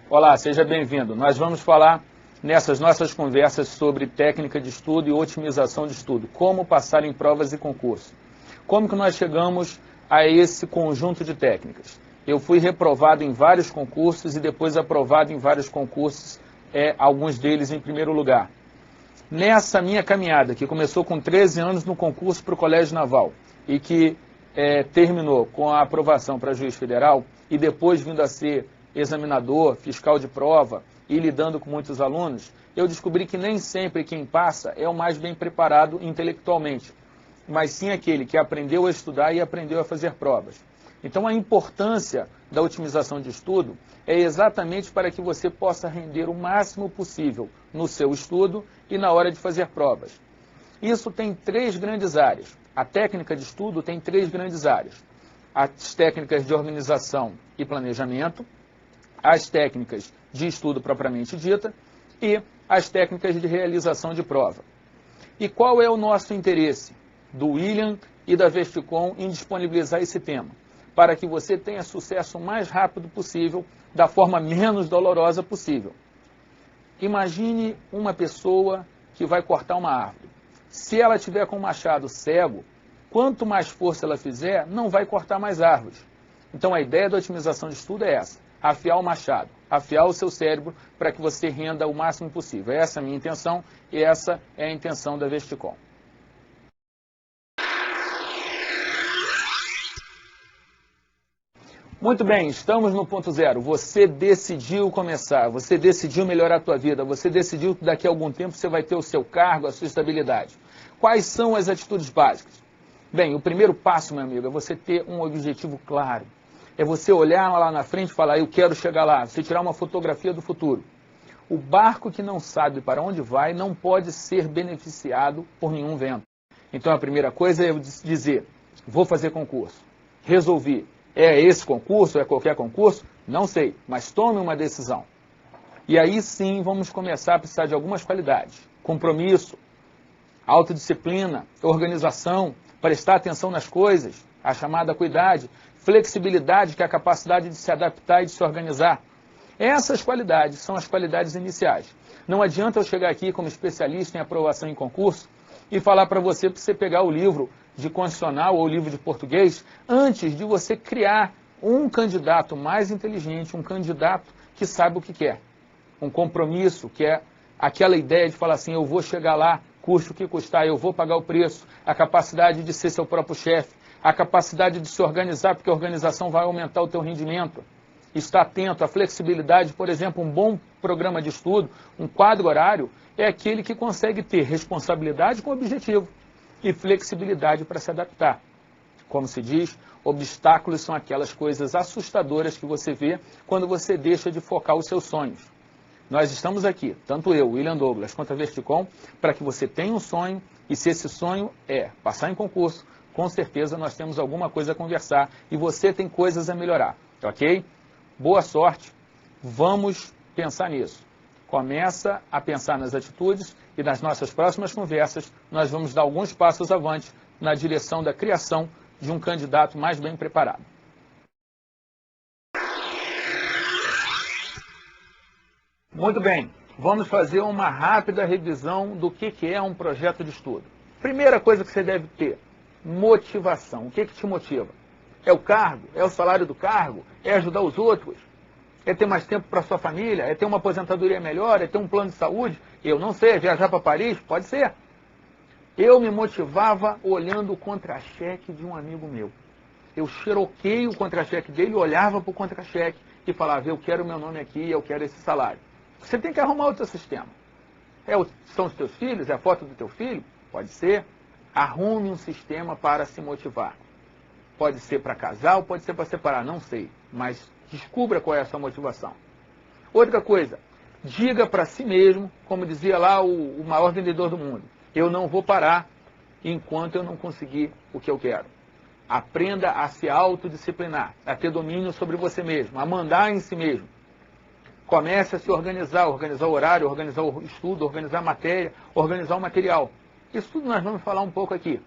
Olá, seja bem-vindo. Nós vamos falar nessas nossas conversas sobre técnica de estudo e otimização de estudo, como passar em provas e concursos. Como que nós chegamos a esse conjunto de técnicas? Eu fui reprovado em vários concursos e depois aprovado em vários concursos, alguns deles em primeiro lugar. Nessa minha caminhada, que começou com 13 anos no concurso para o Colégio Naval e que terminou com a aprovação para juiz federal e depois vindo a ser examinador, fiscal de prova e lidando com muitos alunos, eu descobri que nem sempre quem passa é o mais bem preparado intelectualmente, mas sim aquele que aprendeu a estudar e aprendeu a fazer provas. Então a importância da otimização de estudo é exatamente para que você possa render o máximo possível no seu estudo e na hora de fazer provas. Isso tem três grandes áreas. A técnica de estudo tem três grandes áreas. As técnicas de organização e planejamento, as técnicas de estudo propriamente dita e as técnicas de realização de prova. E qual é o nosso interesse do William e da Vesticom em disponibilizar esse tema? Para que você tenha sucesso o mais rápido possível, da forma menos dolorosa possível. Imagine uma pessoa que vai cortar uma árvore. Se ela tiver com o machado cego, quanto mais força ela fizer, não vai cortar mais árvores. Então a ideia da otimização de estudo é essa: afiar o machado, afiar o seu cérebro para que você renda o máximo possível. Essa é a minha intenção e essa é a intenção da Vesticom. Muito bem, estamos no ponto zero. Você decidiu começar, você decidiu melhorar a tua vida, você decidiu que daqui a algum tempo você vai ter o seu cargo, a sua estabilidade. Quais são as atitudes básicas? Bem, o primeiro passo, meu amigo, é você ter um objetivo claro. É você olhar lá na frente e falar, eu quero chegar lá, você tirar uma fotografia do futuro. O barco que não sabe para onde vai não pode ser beneficiado por nenhum vento. Então a primeira coisa é eu dizer, vou fazer concurso, resolvi. É esse concurso, é qualquer concurso? Não sei, mas tome uma decisão. E aí sim vamos começar a precisar de algumas qualidades. Compromisso, autodisciplina, organização, prestar atenção nas coisas, a chamada acuidade, flexibilidade, que é a capacidade de se adaptar e de se organizar. Essas qualidades são as qualidades iniciais. Não adianta eu chegar aqui como especialista em aprovação em concurso e falar para você pegar o livro de constitucional ou o livro de português antes de você criar um candidato mais inteligente, um candidato que saiba o que quer. Um compromisso, que é aquela ideia de falar assim, eu vou chegar lá, custe o que custar, eu vou pagar o preço, a capacidade de ser seu próprio chefe, a capacidade de se organizar, porque a organização vai aumentar o teu rendimento. Está atento à flexibilidade, por exemplo, um bom programa de estudo, um quadro horário, é aquele que consegue ter responsabilidade com objetivo e flexibilidade para se adaptar. Como se diz, obstáculos são aquelas coisas assustadoras que você vê quando você deixa de focar os seus sonhos. Nós estamos aqui, tanto eu, William Douglas, quanto a Vesticom, para que você tenha um sonho, e se esse sonho é passar em concurso, com certeza nós temos alguma coisa a conversar e você tem coisas a melhorar, ok? Boa sorte, vamos pensar nisso. Começa a pensar nas atitudes e nas nossas próximas conversas nós vamos dar alguns passos avante na direção da criação de um candidato mais bem preparado. Muito bem, vamos fazer uma rápida revisão do que é um projeto de estudo. Primeira coisa que você deve ter, motivação. O que te motiva? É o cargo? É o salário do cargo? É ajudar os outros? É ter mais tempo para sua família? É ter uma aposentadoria melhor? É ter um plano de saúde? Eu não sei, viajar para Paris? Pode ser. Eu me motivava olhando o contra-cheque de um amigo meu. Eu xeroquei o contra-cheque dele, olhava para o contra-cheque e falava, eu quero o meu nome aqui, eu quero esse salário. Você tem que arrumar outro sistema. São os teus filhos? É a foto do teu filho? Pode ser. Arrume um sistema para se motivar. Pode ser para casar ou pode ser para separar, não sei. Mas descubra qual é a sua motivação. Outra coisa, diga para si mesmo, como dizia lá o maior vendedor do mundo, eu não vou parar enquanto eu não conseguir o que eu quero. Aprenda a se autodisciplinar, a ter domínio sobre você mesmo, a mandar em si mesmo. Comece a se organizar, organizar o horário, organizar o estudo, organizar a matéria, organizar o material. Isso tudo nós vamos falar um pouco aqui.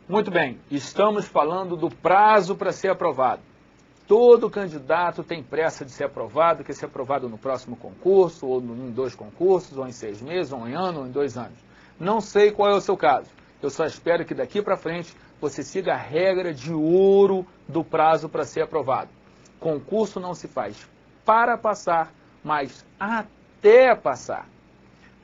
Muito bem, estamos falando do prazo para ser aprovado. Todo candidato tem pressa de ser aprovado, quer ser aprovado no próximo concurso, ou em 2 concursos, ou em 6 meses, ou em ano, ou em 2 anos. Não sei qual é o seu caso. Eu só espero que daqui para frente você siga a regra de ouro do prazo para ser aprovado. Concurso não se faz para passar, mas até passar.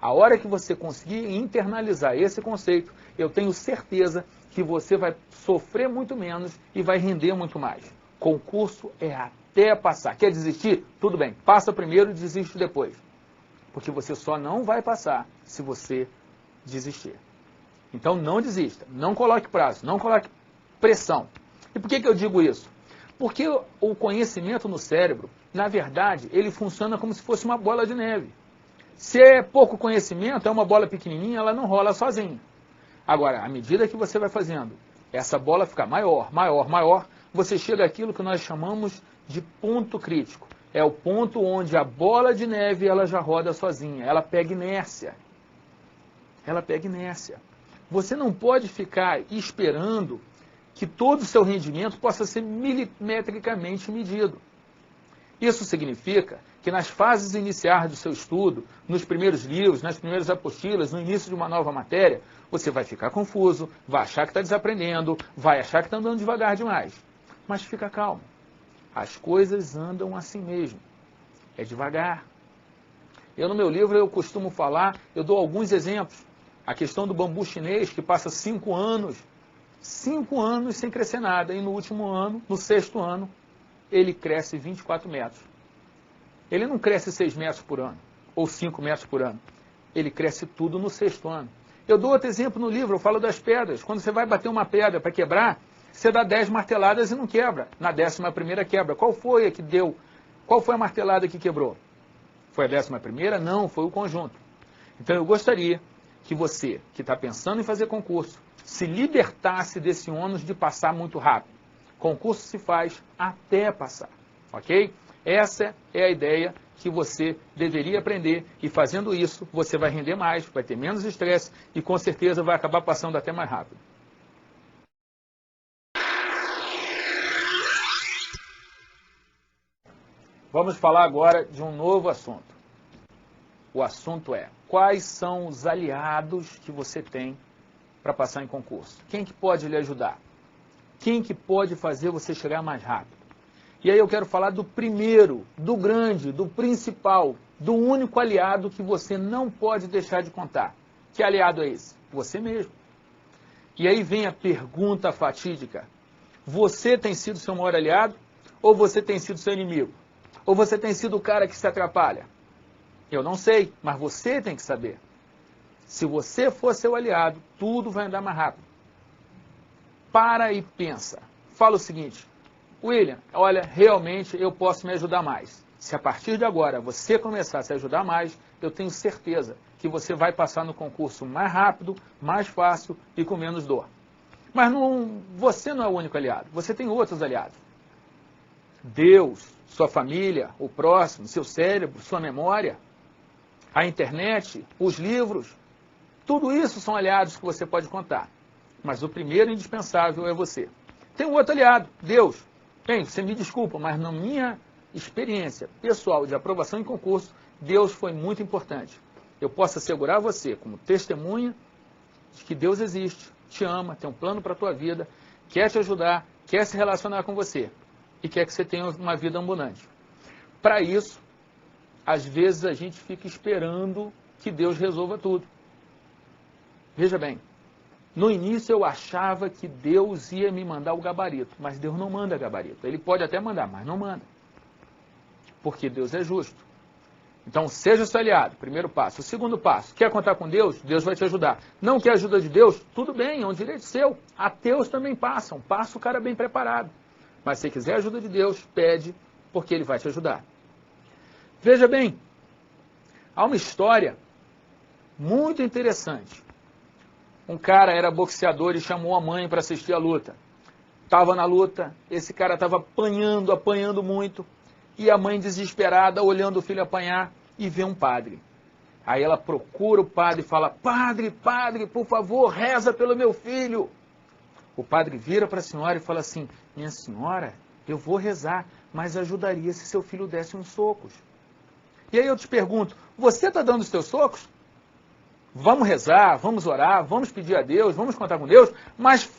A hora que você conseguir internalizar esse conceito, eu tenho certeza que você vai sofrer muito menos e vai render muito mais. Concurso é até passar. Quer desistir? Tudo bem, passa primeiro e desiste depois. Porque você só não vai passar se você desistir. Então não desista, não coloque prazo, não coloque pressão. E por que eu digo isso? Porque o conhecimento no cérebro, na verdade, ele funciona como se fosse uma bola de neve. Se é pouco conhecimento, é uma bola pequenininha, ela não rola sozinha. Agora, à medida que você vai fazendo, essa bola fica maior, maior, maior, você chega àquilo que nós chamamos de ponto crítico. É o ponto onde a bola de neve ela já roda sozinha, ela pega inércia. Ela pega inércia. Você não pode ficar esperando que todo o seu rendimento possa ser milimetricamente medido. Isso significa que nas fases iniciais do seu estudo, nos primeiros livros, nas primeiras apostilas, no início de uma nova matéria, você vai ficar confuso, vai achar que está desaprendendo, vai achar que está andando devagar demais. Mas fica calmo. As coisas andam assim mesmo. É devagar. Eu, no meu livro, eu costumo falar, eu dou alguns exemplos. A questão do bambu chinês, que passa 5 anos sem crescer nada. E no último ano, no 6º ano, ele cresce 24 metros. Ele não cresce 6 metros por ano, ou 5 metros por ano. Ele cresce tudo no 6º ano. Eu dou outro exemplo no livro, eu falo das pedras. Quando você vai bater uma pedra para quebrar, você dá 10 marteladas e não quebra. Na 11ª quebra. Qual foi a que deu? Qual foi a martelada que quebrou? Foi a 11ª? Não, foi o conjunto. Então eu gostaria que você, que está pensando em fazer concurso, se libertasse desse ônus de passar muito rápido. Concurso se faz até passar, ok? Essa é a ideia que você deveria aprender e fazendo isso você vai render mais, vai ter menos estresse e com certeza vai acabar passando até mais rápido. Vamos falar agora de um novo assunto. O assunto é, quais são os aliados que você tem para passar em concurso? Quem que pode lhe ajudar? Quem que pode fazer você chegar mais rápido? E aí eu quero falar do primeiro, do grande, do principal, do único aliado que você não pode deixar de contar. Que aliado é esse? Você mesmo. E aí vem a pergunta fatídica. Você tem sido seu maior aliado ou você tem sido seu inimigo? Ou você tem sido o cara que se atrapalha? Eu não sei, mas você tem que saber. Se você for seu aliado, tudo vai andar mais rápido. Para e pensa. Fala o seguinte, William, olha, realmente eu posso me ajudar mais. Se a partir de agora você começar a se ajudar mais, eu tenho certeza que você vai passar no concurso mais rápido, mais fácil e com menos dor. Mas você não é o único aliado, você tem outros aliados. Deus, sua família, o próximo, seu cérebro, sua memória, a internet, os livros, tudo isso são aliados que você pode contar. Mas o primeiro indispensável é você. Tem um outro aliado, Deus. Bem, você me desculpa, mas na minha experiência pessoal de aprovação em concurso, Deus foi muito importante. Eu posso assegurar a você, como testemunha, de que Deus existe, te ama, tem um plano para a tua vida, quer te ajudar, quer se relacionar com você e quer que você tenha uma vida abundante. Para isso, às vezes a gente fica esperando que Deus resolva tudo. Veja bem, no início eu achava que Deus ia me mandar o gabarito, mas Deus não manda gabarito. Ele pode até mandar, mas não manda. Porque Deus é justo. Então, seja seu aliado, primeiro passo. O segundo passo, quer contar com Deus? Deus vai te ajudar. Não quer ajuda de Deus? Tudo bem, é um direito seu. Ateus também passam, passa o cara bem preparado. Mas se quiser ajuda de Deus, pede, porque Ele vai te ajudar. Veja bem, há uma história muito interessante. Um cara era boxeador e chamou a mãe para assistir a luta. Estava na luta, esse cara estava apanhando muito, e a mãe desesperada, olhando o filho apanhar, e vê um padre. Aí ela procura o padre e fala, padre, por favor, reza pelo meu filho. O padre vira para a senhora e fala assim, minha senhora, eu vou rezar, mas ajudaria se seu filho desse uns socos. E aí eu te pergunto, você está dando os teus socos? Vamos rezar, vamos orar, vamos pedir a Deus, vamos contar com Deus, mas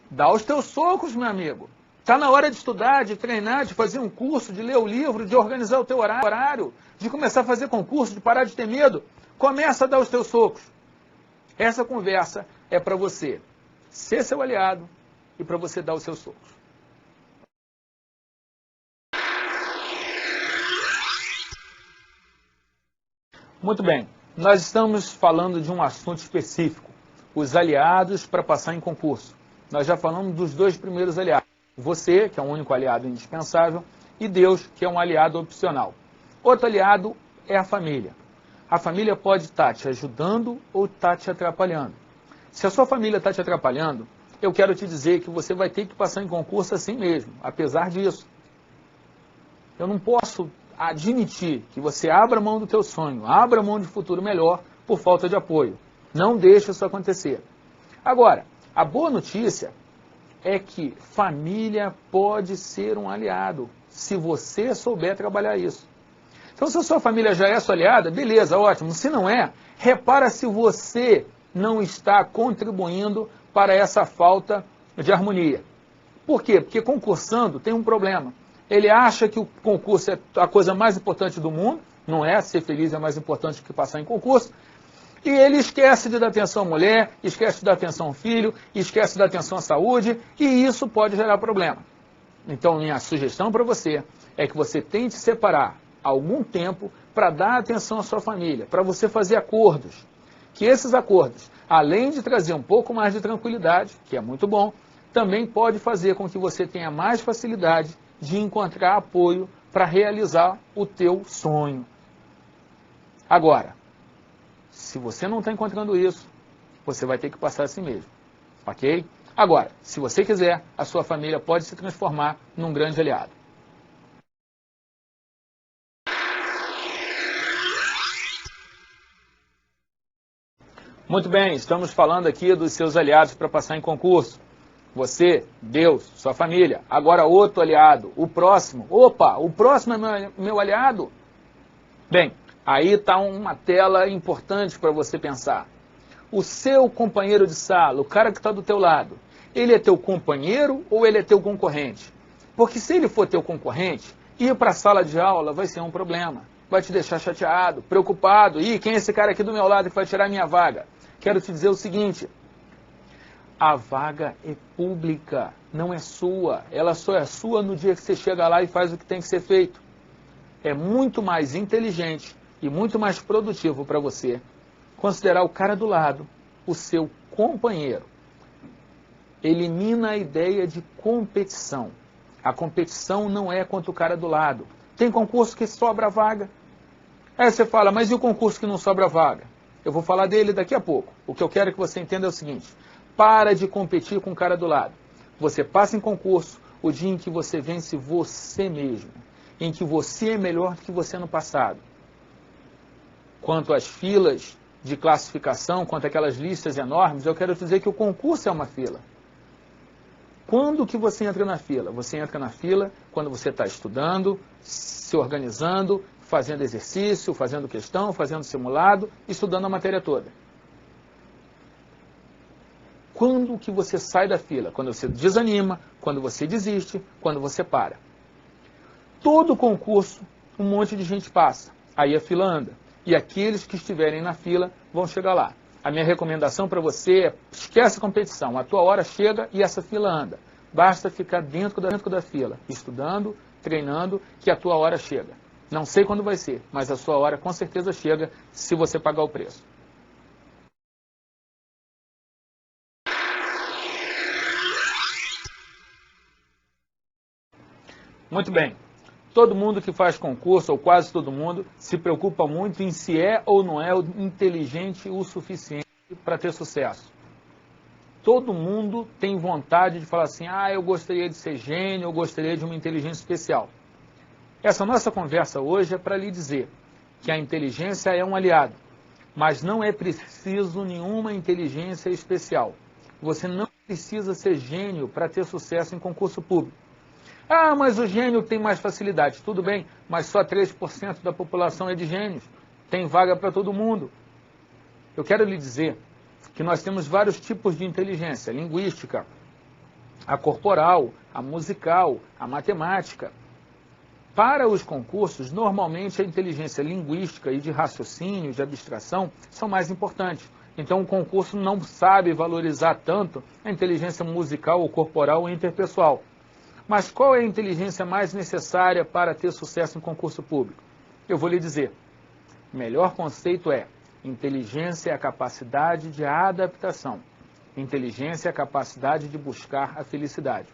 dá os teus socos, meu amigo. Está na hora de estudar, de treinar, de fazer um curso, de ler o livro, de organizar o teu horário, de começar a fazer concurso, de parar de ter medo. Começa a dar os teus socos. Essa conversa é para você ser seu aliado e para você dar os seus socos. Muito bem, nós estamos falando de um assunto específico, os aliados para passar em concurso. Nós já falamos dos dois primeiros aliados, você, que é o único aliado indispensável, e Deus, que é um aliado opcional. Outro aliado é a família. A família pode estar te ajudando ou estar te atrapalhando. Se a sua família está te atrapalhando, eu quero te dizer que você vai ter que passar em concurso assim mesmo, apesar disso. Eu não posso admitir que você abra mão do teu sonho, abra mão de futuro melhor por falta de apoio. Não deixe isso acontecer. Agora, a boa notícia é que família pode ser um aliado, se você souber trabalhar isso. Então, se a sua família já é sua aliada, beleza, ótimo. Se não é, repara se você não está contribuindo para essa falta de harmonia. Por quê? Porque concursando tem um problema. Ele acha que o concurso é a coisa mais importante do mundo, não é? Ser feliz é mais importante que passar em concurso. E ele esquece de dar atenção à mulher, esquece de dar atenção ao filho, esquece de dar atenção à saúde, e isso pode gerar problema. Então, minha sugestão para você é que você tente separar algum tempo para dar atenção à sua família, para você fazer acordos. Que esses acordos, além de trazer um pouco mais de tranquilidade, que é muito bom, também pode fazer com que você tenha mais facilidade de encontrar apoio para realizar o teu sonho. Agora, se você não está encontrando isso, você vai ter que passar assim mesmo, ok? Agora, se você quiser, a sua família pode se transformar num grande aliado. Muito bem, estamos falando aqui dos seus aliados para passar em concurso. Você, Deus, sua família. Agora outro aliado, o próximo. Opa, o próximo é meu aliado? Bem, aí está uma tela importante para você pensar. O seu companheiro de sala, o cara que está do teu lado, ele é teu companheiro ou ele é teu concorrente? Porque se ele for teu concorrente, ir para a sala de aula vai ser um problema. Vai te deixar chateado, preocupado. Ih, quem é esse cara aqui do meu lado que vai tirar a minha vaga? Quero te dizer o seguinte, a vaga é pública, não é sua. Ela só é sua no dia que você chega lá e faz o que tem que ser feito. É muito mais inteligente e muito mais produtivo para você considerar o cara do lado o seu companheiro. Elimina a ideia de competição. A competição não é contra o cara do lado. Tem concurso que sobra vaga. Aí você fala, mas e o concurso que não sobra vaga? Eu vou falar dele daqui a pouco. O que eu quero que você entenda é o seguinte. Para de competir com o cara do lado. Você passa em concurso o dia em que você vence você mesmo. Em que você é melhor do que você no passado. Quanto às filas de classificação, quanto àquelas listas enormes, eu quero dizer que o concurso é uma fila. Quando que você entra na fila? Você entra na fila quando você está estudando, se organizando, fazendo exercício, fazendo questão, fazendo simulado, estudando a matéria toda. Quando que você sai da fila? Quando você desanima, quando você desiste, quando você para. Todo concurso, um monte de gente passa. Aí a fila anda. E aqueles que estiverem na fila vão chegar lá. A minha recomendação para você é, esquece a competição. A tua hora chega e essa fila anda. Basta ficar dentro da fila, estudando, treinando, que a tua hora chega. Não sei quando vai ser, mas a sua hora com certeza chega se você pagar o preço. Muito bem. Todo mundo que faz concurso, ou quase todo mundo, se preocupa muito em se é ou não é inteligente o suficiente para ter sucesso. Todo mundo tem vontade de falar assim, eu gostaria de ser gênio, eu gostaria de uma inteligência especial. Essa nossa conversa hoje é para lhe dizer que a inteligência é um aliado, mas não é preciso nenhuma inteligência especial. Você não precisa ser gênio para ter sucesso em concurso público. Ah, mas o gênio tem mais facilidade. Tudo bem, mas só 3% da população é de gênios. Tem vaga para todo mundo. Eu quero lhe dizer que nós temos vários tipos de inteligência: linguística, a corporal, a musical, a matemática. Para os concursos, normalmente a inteligência linguística e de raciocínio, de abstração, são mais importantes. Então o concurso não sabe valorizar tanto a inteligência musical ou corporal ou interpessoal. Mas qual é a inteligência mais necessária para ter sucesso em concurso público? Eu vou lhe dizer. O melhor conceito é: inteligência é a capacidade de adaptação. Inteligência é a capacidade de buscar a felicidade.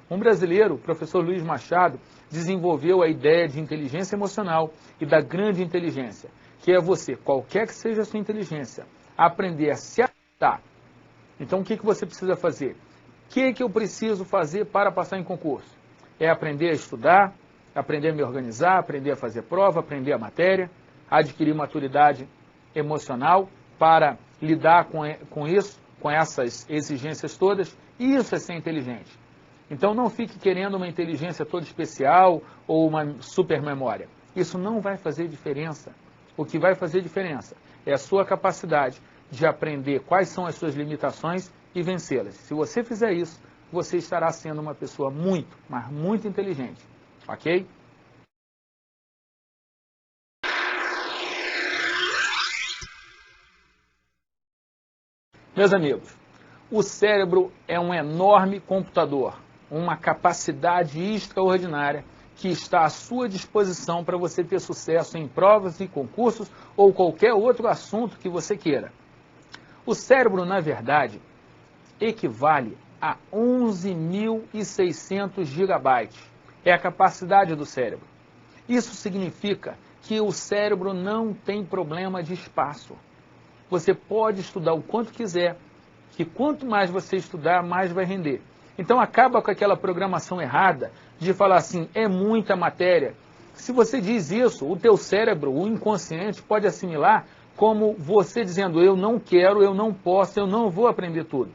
Um brasileiro, o professor Luiz Machado, desenvolveu a ideia de inteligência emocional e da grande inteligência, que é você, qualquer que seja a sua inteligência, aprender a se adaptar. Então, o que você precisa fazer? O que eu preciso fazer para passar em concurso? É aprender a estudar, aprender a me organizar, aprender a fazer prova, aprender a matéria, adquirir maturidade emocional para lidar com isso, com essas exigências todas. Isso é ser inteligente. Então não fique querendo uma inteligência toda especial ou uma super memória. Isso não vai fazer diferença. O que vai fazer diferença é a sua capacidade de aprender quais são as suas limitações e vencê-las. Se você fizer isso, você estará sendo uma pessoa muito, mas muito inteligente. Ok? Meus amigos, o cérebro é um enorme computador, uma capacidade extraordinária que está à sua disposição para você ter sucesso em provas e concursos ou qualquer outro assunto que você queira. O cérebro, na verdade, equivale a 11.600 gigabytes. É a capacidade do cérebro. Isso significa que o cérebro não tem problema de espaço. Você pode estudar o quanto quiser, que quanto mais você estudar, mais vai render. Então acaba com aquela programação errada de falar assim, é muita matéria. Se você diz isso, o teu cérebro, o inconsciente, pode assimilar como você dizendo, eu não quero, eu não posso, eu não vou aprender tudo.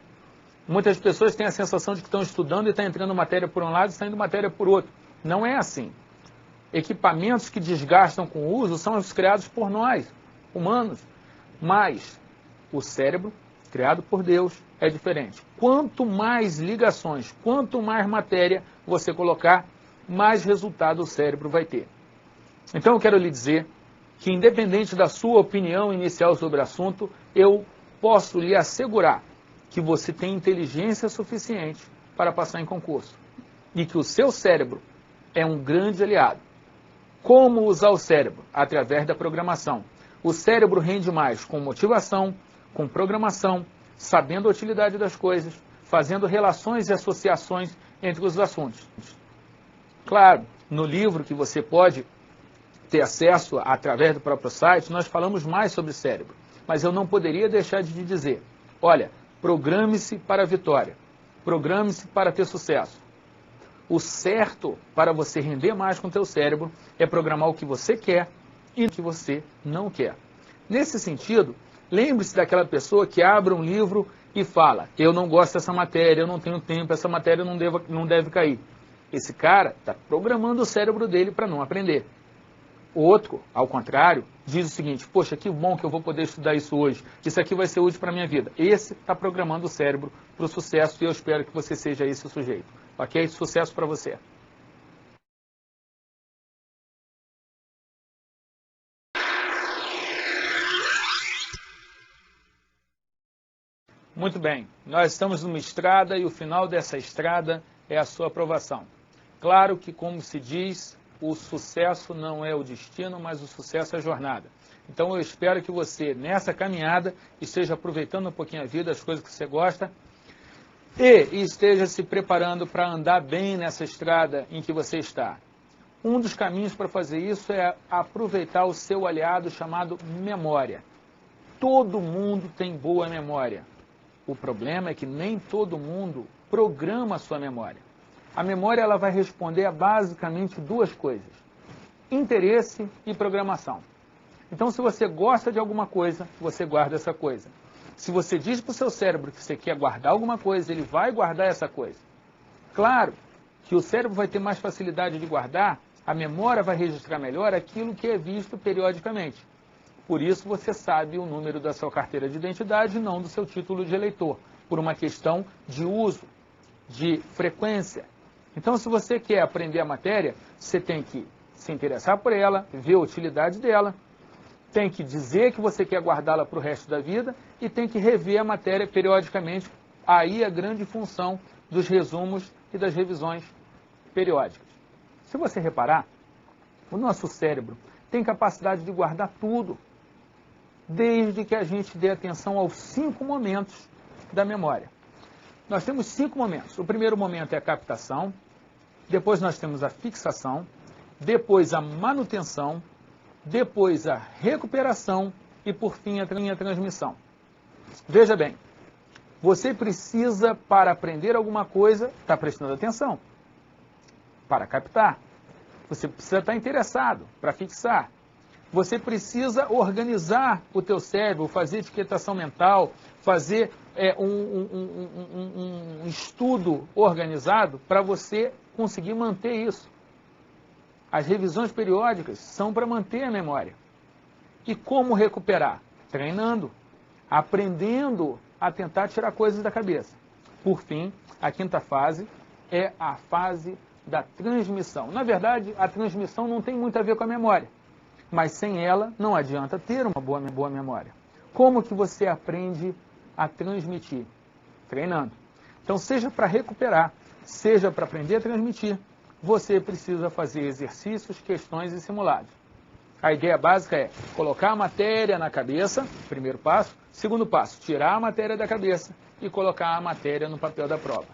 Muitas pessoas têm a sensação de que estão estudando e está entrando matéria por um lado e saindo matéria por outro. Não é assim. Equipamentos que desgastam com o uso são os criados por nós, humanos. Mas o cérebro, criado por Deus, é diferente. Quanto mais ligações, quanto mais matéria você colocar, mais resultado o cérebro vai ter. Então eu quero lhe dizer que, independente da sua opinião inicial sobre o assunto, eu posso lhe assegurar que você tem inteligência suficiente para passar em concurso e que o seu cérebro é um grande aliado. Como usar o cérebro? Através da programação. O cérebro rende mais com motivação, com programação, sabendo a utilidade das coisas, fazendo relações e associações entre os assuntos. Claro, no livro que você pode ter acesso através do próprio site, nós falamos mais sobre o cérebro. Mas eu não poderia deixar de te dizer, olha, programe-se para a vitória, programe-se para ter sucesso. O certo para você render mais com o teu cérebro é programar o que você quer e o que você não quer. Nesse sentido, lembre-se daquela pessoa que abre um livro e fala, eu não gosto dessa matéria, eu não tenho tempo, essa matéria não deve cair. Esse cara está programando o cérebro dele para não aprender. O outro, ao contrário, diz o seguinte, poxa, que bom que eu vou poder estudar isso hoje, isso aqui vai ser útil para a minha vida. Esse está programando o cérebro para o sucesso e eu espero que você seja esse o sujeito. Ok? Sucesso para você. Muito bem, nós estamos numa estrada e o final dessa estrada é a sua aprovação. Claro que, como se diz, o sucesso não é o destino, mas o sucesso é a jornada. Então eu espero que você, nessa caminhada, esteja aproveitando um pouquinho a vida, as coisas que você gosta, e esteja se preparando para andar bem nessa estrada em que você está. Um dos caminhos para fazer isso é aproveitar o seu aliado chamado memória. Todo mundo tem boa memória. O problema é que nem todo mundo programa a sua memória. A memória ela vai responder a basicamente duas coisas: interesse e programação. Então, se você gosta de alguma coisa, você guarda essa coisa. Se você diz para o seu cérebro que você quer guardar alguma coisa, ele vai guardar essa coisa. Claro que o cérebro vai ter mais facilidade de guardar, a memória vai registrar melhor aquilo que é visto periodicamente. Por isso você sabe o número da sua carteira de identidade e não do seu título de eleitor, por uma questão de uso, de frequência. Então, se você quer aprender a matéria, você tem que se interessar por ela, ver a utilidade dela, tem que dizer que você quer guardá-la para o resto da vida e tem que rever a matéria periodicamente. Aí a grande função dos resumos e das revisões periódicas. Se você reparar, o nosso cérebro tem capacidade de guardar tudo, desde que a gente dê atenção aos 5 momentos da memória. Nós temos 5 momentos. O primeiro momento é a captação, depois nós temos a fixação, depois a manutenção, depois a recuperação e, por fim, a transmissão. Veja bem, você precisa, para aprender alguma coisa, estar prestando atenção. Para captar. Você precisa estar interessado para fixar. Você precisa organizar o teu cérebro, fazer etiquetação mental, fazer um estudo organizado para você conseguir manter isso. As revisões periódicas são para manter a memória. E como recuperar? Treinando, aprendendo a tentar tirar coisas da cabeça. Por fim, a 5ª fase é a fase da transmissão. Na verdade, a transmissão não tem muito a ver com a memória, mas sem ela não adianta ter uma boa memória. Como que você aprende a transmitir? Treinando. Então, seja para recuperar, seja para aprender a transmitir, você precisa fazer exercícios, questões e simulados. A ideia básica é colocar a matéria na cabeça, primeiro passo. Segundo passo, tirar a matéria da cabeça e colocar a matéria no papel da prova.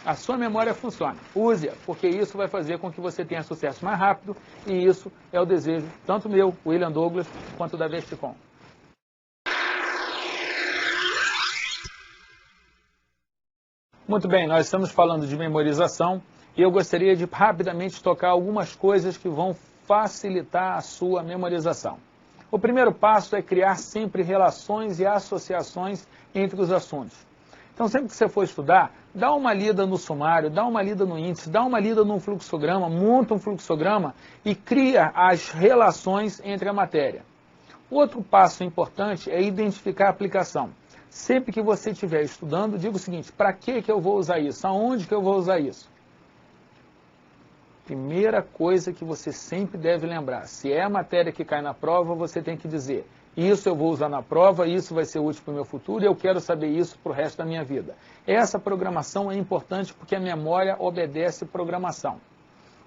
A sua memória funciona. Use-a, porque isso vai fazer com que você tenha sucesso mais rápido, e isso é o desejo tanto meu, William Douglas, quanto da Vesticom. Muito bem, nós estamos falando de memorização e eu gostaria de rapidamente tocar algumas coisas que vão facilitar a sua memorização. O primeiro passo é criar sempre relações e associações entre os assuntos. Então, sempre que você for estudar, dá uma lida no sumário, dá uma lida no índice, dá uma lida num fluxograma, monta um fluxograma e cria as relações entre a matéria. Outro passo importante é identificar a aplicação. Sempre que você estiver estudando, diga o seguinte: para que eu vou usar isso? Aonde que eu vou usar isso? Primeira coisa que você sempre deve lembrar: se é a matéria que cai na prova, você tem que dizer: isso eu vou usar na prova, isso vai ser útil para o meu futuro e eu quero saber isso para o resto da minha vida. Essa programação é importante porque a memória obedece programação.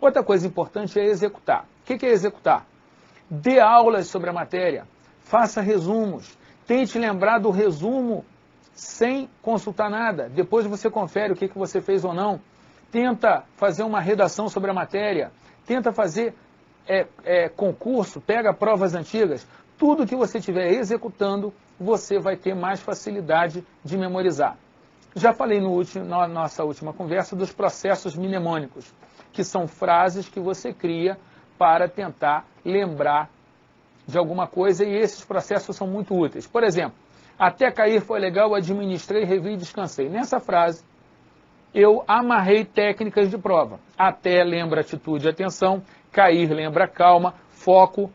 Outra coisa importante é executar. O que é executar? Dê aulas sobre a matéria, faça resumos, tente lembrar do resumo sem consultar nada. Depois você confere o que você fez ou não. Tenta fazer uma redação sobre a matéria, tenta fazer concurso, pega provas antigas. Tudo que você estiver executando, você vai ter mais facilidade de memorizar. Já falei na nossa última conversa dos processos mnemônicos, que são frases que você cria para tentar lembrar de alguma coisa, e esses processos são muito úteis. Por exemplo, até cair foi legal, administrei, revi e descansei. Nessa frase, eu amarrei técnicas de prova. Até lembra atitude e atenção, cair lembra calma, foco,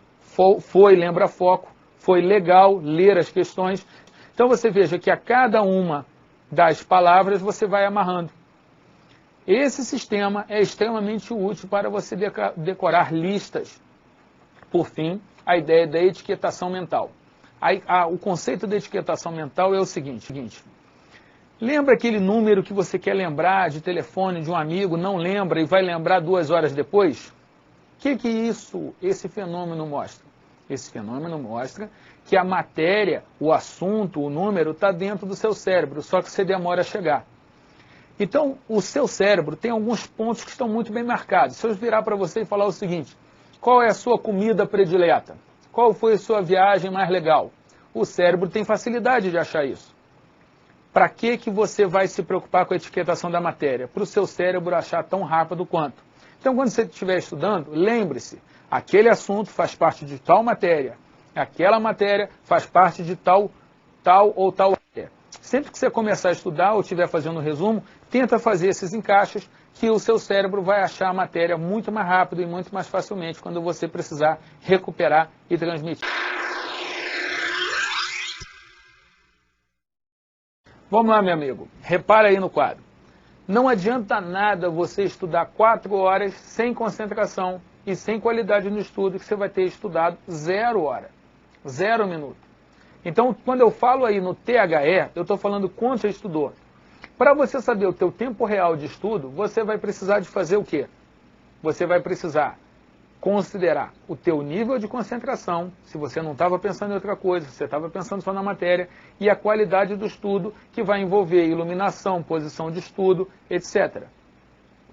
foi lembra foco, foi legal, ler as questões. Então você veja que a cada uma das palavras você vai amarrando. Esse sistema é extremamente útil para você decorar listas. Por fim, a ideia da etiquetação mental. O conceito da etiquetação mental é o seguinte: lembra aquele número que você quer lembrar de telefone de um amigo, não lembra e vai lembrar 2 horas depois? O que esse fenômeno mostra? Esse fenômeno mostra que a matéria, o assunto, o número está dentro do seu cérebro, só que você demora a chegar. Então, o seu cérebro tem alguns pontos que estão muito bem marcados. Se eu virar para você e falar o seguinte: qual é a sua comida predileta? Qual foi a sua viagem mais legal? O cérebro tem facilidade de achar isso. Para que você vai se preocupar com a etiquetação da matéria? Para o seu cérebro achar tão rápido quanto. Então, quando você estiver estudando, lembre-se, aquele assunto faz parte de tal matéria, aquela matéria faz parte de tal tal ou tal área. Sempre que você começar a estudar ou estiver fazendo um resumo, tenta fazer esses encaixes que o seu cérebro vai achar a matéria muito mais rápido e muito mais facilmente quando você precisar recuperar e transmitir. Vamos lá, meu amigo. Repara aí no quadro. Não adianta nada você estudar 4 horas sem concentração e sem qualidade no estudo, que você vai ter estudado 0 hora, 0 minuto. Então, quando eu falo aí no THE, eu estou falando quanto você estudou. Para você saber o teu tempo real de estudo, você vai precisar de fazer o quê? Você vai precisar considerar o teu nível de concentração, se você não estava pensando em outra coisa, se você estava pensando só na matéria, e a qualidade do estudo, que vai envolver iluminação, posição de estudo, etc.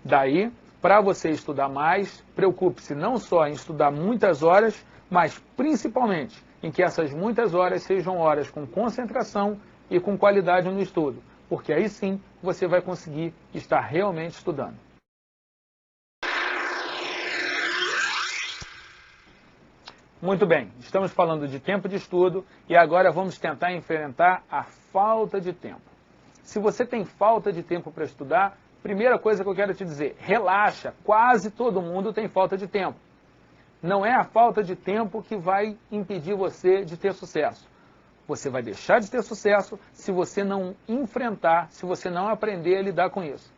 Daí, para você estudar mais, preocupe-se não só em estudar muitas horas, mas principalmente em que essas muitas horas sejam horas com concentração e com qualidade no estudo, porque aí sim você vai conseguir estar realmente estudando. Muito bem, estamos falando de tempo de estudo e agora vamos tentar enfrentar a falta de tempo. Se você tem falta de tempo para estudar, primeira coisa que eu quero te dizer, relaxa, quase todo mundo tem falta de tempo. Não é a falta de tempo que vai impedir você de ter sucesso. Você vai deixar de ter sucesso se você não enfrentar, se você não aprender a lidar com isso.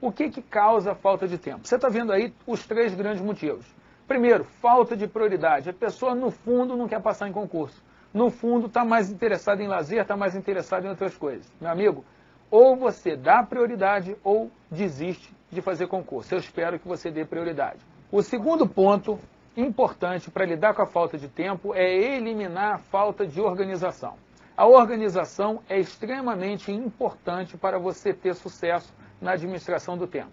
O que causa a falta de tempo? Você está vendo aí os 3 grandes motivos. Primeiro, falta de prioridade. A pessoa, no fundo, não quer passar em concurso. No fundo, está mais interessada em lazer, está mais interessada em outras coisas. Meu amigo, ou você dá prioridade ou desiste de fazer concurso. Eu espero que você dê prioridade. O segundo ponto importante para lidar com a falta de tempo é eliminar a falta de organização. A organização é extremamente importante para você ter sucesso na administração do tempo.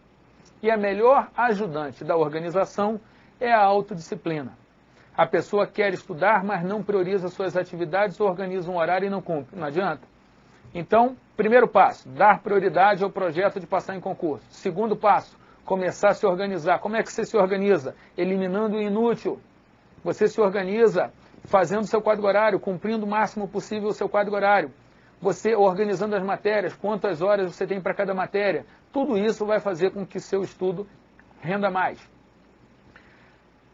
E a melhor ajudante da organização é a autodisciplina. A pessoa quer estudar, mas não prioriza suas atividades, organiza um horário e não cumpre. Não adianta. Então, primeiro passo, dar prioridade ao projeto de passar em concurso. Segundo passo, começar a se organizar. Como é que você se organiza? Eliminando o inútil. Você se organiza fazendo seu quadro horário, cumprindo o máximo possível o seu quadro horário. Você organizando as matérias, quantas horas você tem para cada matéria. Tudo isso vai fazer com que seu estudo renda mais.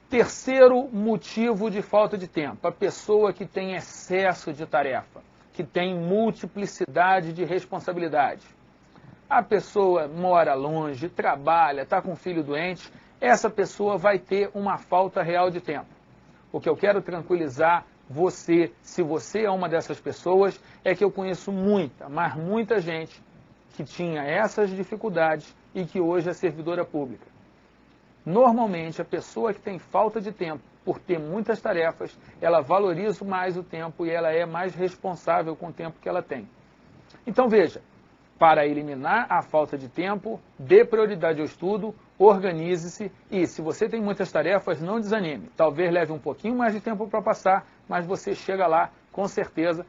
Terceiro motivo de falta de tempo, a pessoa que tem excesso de tarefa, que tem multiplicidade de responsabilidades. A pessoa mora longe, trabalha, está com um filho doente, essa pessoa vai ter uma falta real de tempo. O que eu quero tranquilizar você, se você é uma dessas pessoas, é que eu conheço muita, mas muita gente que tinha essas dificuldades e que hoje é servidora pública. Normalmente, a pessoa que tem falta de tempo, por ter muitas tarefas, ela valoriza mais o tempo e ela é mais responsável com o tempo que ela tem. Então, veja, para eliminar a falta de tempo, dê prioridade ao estudo, organize-se e, se você tem muitas tarefas, não desanime. Talvez leve um pouquinho mais de tempo para passar, mas você chega lá, com certeza,